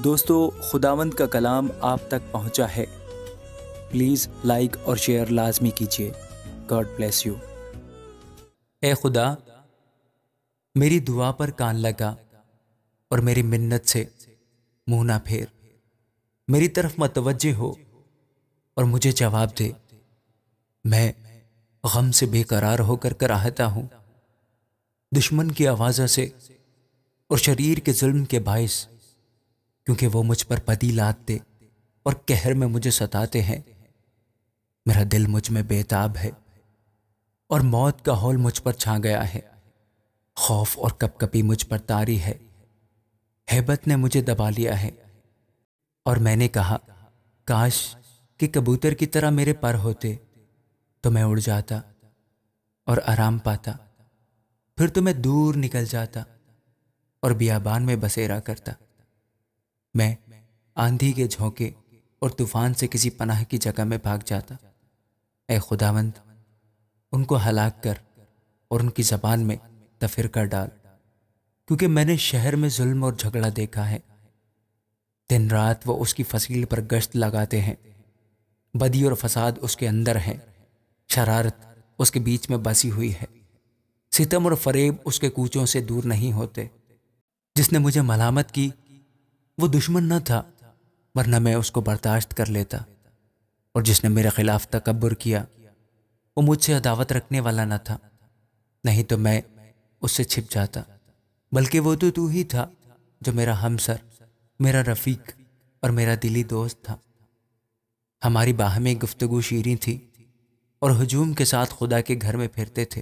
دوستو، خداوند کا کلام آپ تک پہنچا ہے۔ پلیز لائک اور شیئر لازمی کیجیے۔ God bless you. اے خدا، میری دعا پر کان لگا اور میری منت سے منہ نہ پھیر۔ میری طرف متوجہ ہو اور مجھے جواب دے۔ میں غم سے بے قرار ہو کر کراہتا ہوں، دشمن کی آوازوں سے اور شریر کے ظلم کے باعث، کیونکہ وہ مجھ پر بدی لاتے اور قہر میں مجھے ستاتے ہیں۔ میرا دل مجھ میں بے تاب ہے اور موت کا ہول مجھ پر چھا گیا ہے۔ خوف اور کپکپی مجھ پر طاری ہے، ہیبت نے مجھے دبا لیا ہے۔ اور میں نے کہا، کاش کہ کبوتر کی طرح میرے پر ہوتے تو میں اڑ جاتا اور آرام پاتا، پھر تو میں دور نکل جاتا اور بیابان میں بسیرا کرتا۔ میں آندھی کے جھونکے اور طوفان سے کسی پناہ کی جگہ میں بھاگ جاتا۔ اے خداوند، ان کو ہلاک کر اور ان کی زبان میں تفرقہ ڈال، کیونکہ میں نے شہر میں ظلم اور جھگڑا دیکھا ہے۔ دن رات وہ اس کی فصیل پر گشت لگاتے ہیں، بدی اور فساد اس کے اندر ہیں، شرارت اس کے بیچ میں بسی ہوئی ہے، ستم اور فریب اس کے کوچوں سے دور نہیں ہوتے۔ جس نے مجھے ملامت کی وہ دشمن نہ تھا، ورنہ میں اس کو برداشت کر لیتا، اور جس نے میرے خلاف تکبر کیا وہ مجھ سے عداوت رکھنے والا نہ تھا، نہیں تو میں اس سے چھپ جاتا۔ بلکہ وہ تو ہی تھا جو میرا ہمسر، میرا رفیق اور میرا دلی دوست تھا۔ ہماری باہمی گفتگو شیریں تھی اور ہجوم کے ساتھ خدا کے گھر میں پھرتے تھے۔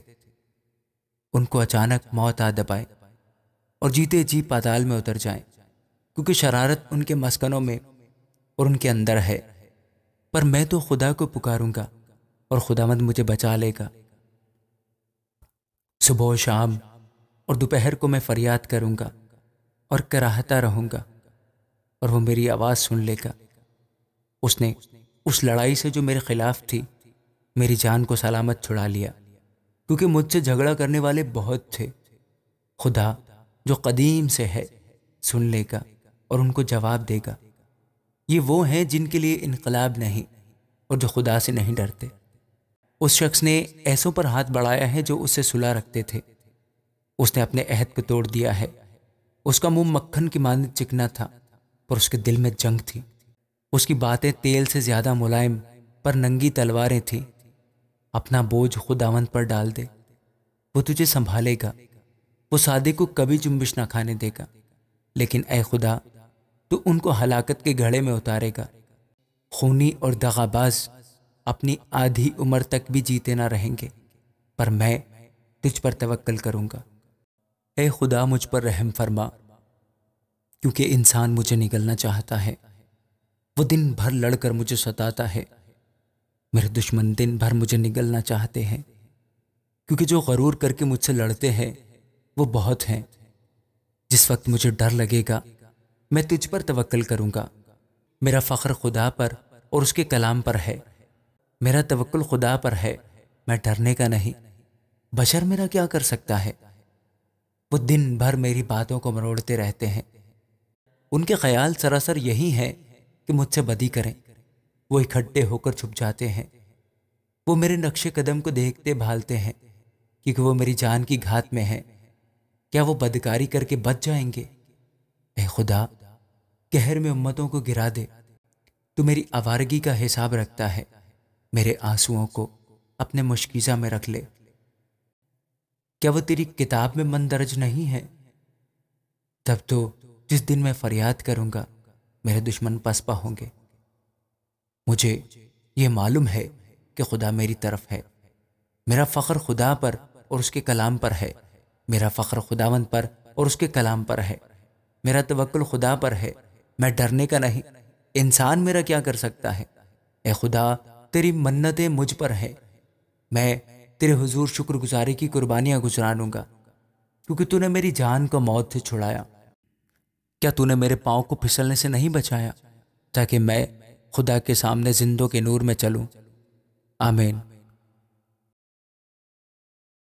ان کو اچانک موت آ دبائے اور جیتے جی پاتال میں اتر جائیں، کیونکہ شرارت ان کے مسکنوں میں اور ان کے اندر ہے۔ پر میں تو خدا کو پکاروں گا اور خداوند مجھے بچا لے گا۔ صبح و شام اور دوپہر کو میں فریاد کروں گا اور کراہتا رہوں گا، اور وہ میری آواز سن لے گا۔ اس نے اس لڑائی سے جو میرے خلاف تھی میری جان کو سلامت چھڑا لیا، کیونکہ مجھ سے جھگڑا کرنے والے بہت تھے۔ خدا جو قدیم سے ہے سن لے گا اور ان کو جواب دے گا۔ یہ وہ ہیں جن کے لیے انقلاب نہیں اور جو خدا سے نہیں ڈرتے۔ اس شخص نے ایسوں پر ہاتھ بڑھایا ہے جو اس سے صلح رکھتے تھے۔ اس نے اپنے عہد کو توڑ دیا ہے۔ اس کا منہ مکھن کی مانند چکنا تھا، پر اس کے دل میں جنگ تھی۔ اس کی باتیں تیل سے زیادہ ملائم پر ننگی تلواریں تھیں۔ اپنا بوجھ خداوند پر ڈال دے، وہ تجھے سنبھالے گا۔ وہ صادق کو کبھی جنبش نہ کھانے دے گا۔ لیکن اے خدا، تو ان کو ہلاکت کے گھڑے میں اتارے گا۔ خونی اور دغاباز اپنی آدھی عمر تک بھی جیتے نہ رہیں گے، پر میں تجھ پر توکل کروں گا۔ اے خدا، مجھ پر رحم فرما، کیونکہ انسان مجھے نگلنا چاہتا ہے۔ وہ دن بھر لڑ کر مجھے ستاتا ہے۔ میرے دشمن دن بھر مجھے نگلنا چاہتے ہیں، کیونکہ جو غرور کر کے مجھ سے لڑتے ہیں وہ بہت ہیں۔ جس وقت مجھے ڈر لگے گا میں تجھ پر توکل کروں گا۔ میرا فخر خدا پر اور اس کے کلام پر ہے۔ میرا توکل خدا پر ہے، میں ڈرنے کا نہیں۔ بشر میرا کیا کر سکتا ہے؟ وہ دن بھر میری باتوں کو مروڑتے رہتے ہیں۔ ان کے خیال سراسر یہی ہے کہ مجھ سے بدی کریں۔ وہ اکٹھے ہو کر چھپ جاتے ہیں۔ وہ میرے نقش قدم کو دیکھتے بھالتے ہیں، کیونکہ وہ میری جان کی گھات میں ہے۔ کیا وہ بدکاری کر کے بچ جائیں گے؟ اے خدا، قہر میں امتوں کو گرا دے۔ تو میری آوارگی کا حساب رکھتا ہے، میرے آنسوؤں کو اپنے مشکیزہ میں رکھ لے۔ کیا وہ تیری کتاب میں مندرج نہیں ہے؟ تب تو جس دن میں فریاد کروں گا میرے دشمن پسپا ہوں گے۔ مجھے یہ معلوم ہے کہ خدا میری طرف ہے۔ میرا فخر خدا پر اور اس کے کلام پر ہے۔ میرا فخر خداوند پر اور اس کے کلام پر ہے۔ میرا توکل خدا پر ہے، میں ڈرنے کا نہیں۔ انسان میرا کیا کر سکتا ہے؟ اے خدا، تیری منتیں مجھ پر ہے۔ میں تیرے حضور شکر گزاری کی قربانیاں گزاروں گا، کیونکہ تو نے میری جان کو موت سے چھڑایا۔ کیا تو نے میرے پاؤں کو پھسلنے سے نہیں بچایا، تاکہ میں خدا کے سامنے زندوں کے نور میں چلوں؟ آمین۔